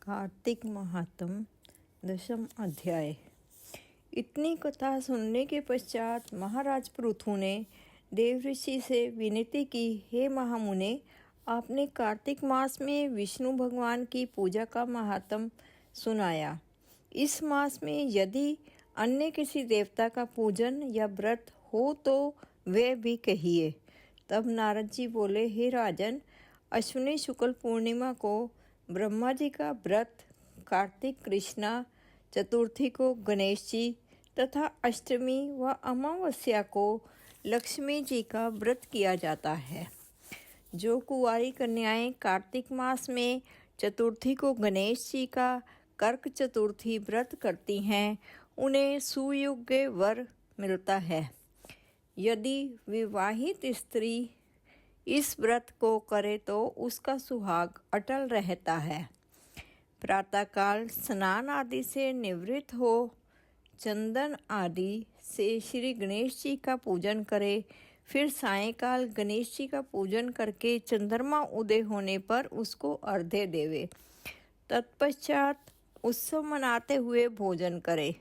कार्तिक महात्म 10वां अध्याय। इतनी कथा सुनने के पश्चात महाराज पृथु ने देवऋषि से विनती की, हे महामुने, आपने कार्तिक मास में विष्णु भगवान की पूजा का महात्म सुनाया। इस मास में यदि अन्य किसी देवता का पूजन या व्रत हो तो वे भी कहिए। तब नारद जी बोले, हे राजन, अश्विनी शुक्ल पूर्णिमा को ब्रह्मा जी का व्रत, कार्तिक कृष्णा चतुर्थी को गणेश जी तथा अष्टमी व अमावस्या को लक्ष्मी जी का व्रत किया जाता है। जो कुंवारी कन्याएं कार्तिक मास में चतुर्थी को गणेश जी का कर्क चतुर्थी व्रत करती हैं, उन्हें सुयोग्य वर मिलता है। यदि विवाहित स्त्री इस व्रत को करे तो उसका सुहाग अटल रहता है। प्रातःकाल स्नान आदि से निवृत्त हो चंदन आदि से श्री गणेश जी का पूजन करे। फिर सायंकाल गणेश जी का पूजन करके चंद्रमा उदय होने पर उसको अर्घ्य देवे। तत्पश्चात उत्सव मनाते हुए भोजन करे।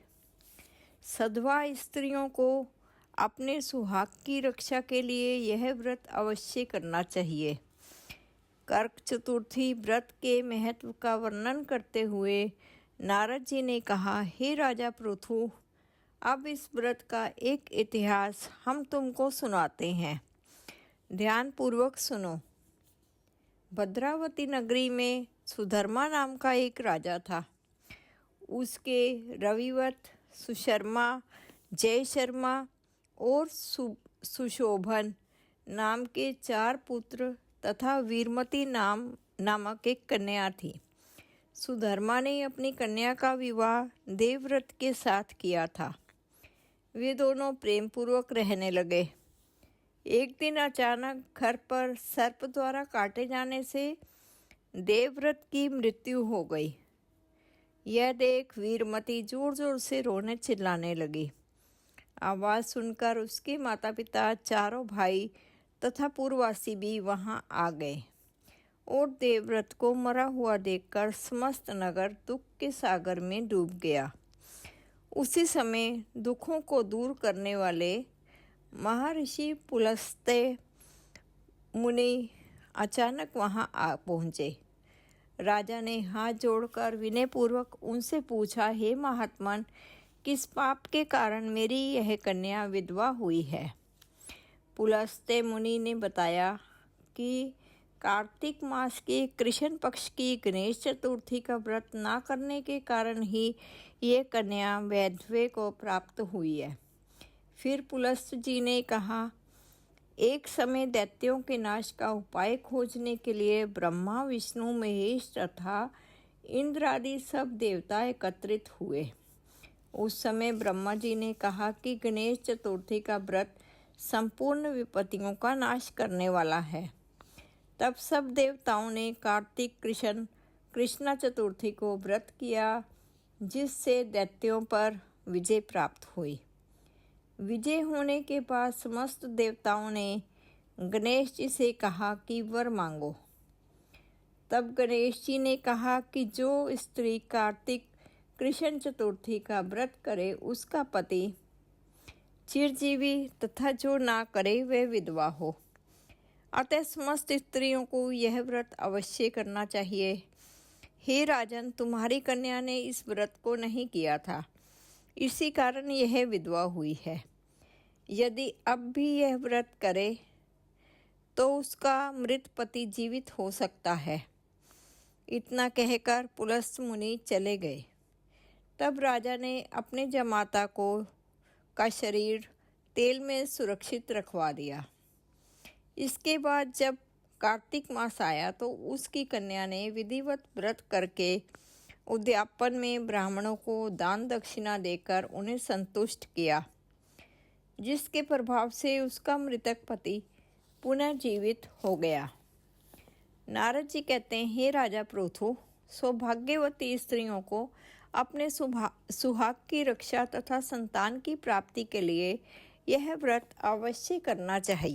सधवा स्त्रियों को अपने सुहाग की रक्षा के लिए यह व्रत अवश्य करना चाहिए। कर्क चतुर्थी व्रत के महत्व का वर्णन करते हुए नारद जी ने कहा, हे राजा पृथु, अब इस व्रत का एक इतिहास हम तुमको सुनाते हैं। ध्यान पूर्वक सुनो। भद्रावती नगरी में सुधर्मा नाम का एक राजा था। उसके रविवत, सुशर्मा, जय शर्मा और सुशोभन नाम के 4 पुत्र तथा वीरमती नामक एक कन्या थी। सुधर्मा ने अपनी कन्या का विवाह देवव्रत के साथ किया था। वे दोनों प्रेम पूर्वक रहने लगे। एक दिन अचानक घर पर सर्प द्वारा काटे जाने से देवव्रत की मृत्यु हो गई। यह देख वीरमती जोर जोर से रोने चिल्लाने लगी। आवाज़ सुनकर उसके माता पिता, चारों भाई तथा पूर्ववासी भी वहां आ गए और देवव्रत को मरा हुआ देखकर समस्त नगर दुख के सागर में डूब गया। उसी समय दुखों को दूर करने वाले महर्षि पुलस्त्य मुनि अचानक वहां आ पहुँचे। राजा ने हाथ जोड़कर विनयपूर्वक उनसे पूछा, हे महात्मन, किस पाप के कारण मेरी यह कन्या विधवा हुई है? पुलस्त्य मुनि ने बताया कि कार्तिक मास के कृष्ण पक्ष की गणेश चतुर्थी का व्रत ना करने के कारण ही ये कन्या वैधव्य को प्राप्त हुई है। फिर पुलस्त्य जी ने कहा, एक समय दैत्यों के नाश का उपाय खोजने के लिए ब्रह्मा, विष्णु, महेश तथा इंद्र आदि सब देवता एकत्रित हुए। उस समय ब्रह्मा जी ने कहा कि गणेश चतुर्थी का व्रत संपूर्ण विपत्तियों का नाश करने वाला है। तब सब देवताओं ने कार्तिक कृष्णा चतुर्थी को व्रत किया, जिससे दैत्यों पर विजय प्राप्त हुई। विजय होने के बाद समस्त देवताओं ने गणेश जी से कहा कि वर मांगो। तब गणेश जी ने कहा कि जो स्त्री कार्तिक कृष्ण चतुर्थी का व्रत करे उसका पति चिरजीवी तथा जो ना करे वह विधवा हो। अतः समस्त स्त्रियों को यह व्रत अवश्य करना चाहिए। हे राजन, तुम्हारी कन्या ने इस व्रत को नहीं किया था, इसी कारण यह विधवा हुई है। यदि अब भी यह व्रत करे तो उसका मृत पति जीवित हो सकता है। इतना कहकर पुलस्त्य मुनि चले गए। तब राजा ने अपने जमाता का शरीर तेल में सुरक्षित रखवा दिया। इसके बाद जब कार्तिक मास आया तो उसकी कन्या ने विधिवत व्रत करके उद्यापन में ब्राह्मणों को दान दक्षिणा देकर उन्हें संतुष्ट किया, जिसके प्रभाव से उसका मृतक पति पुनर्जीवित हो गया। नारद जी कहते हैं, हे राजा पृथु, सौभाग्यवती स्त्रियों को अपने सुहाग की रक्षा तथा संतान की प्राप्ति के लिए यह व्रत अवश्य करना चाहिए।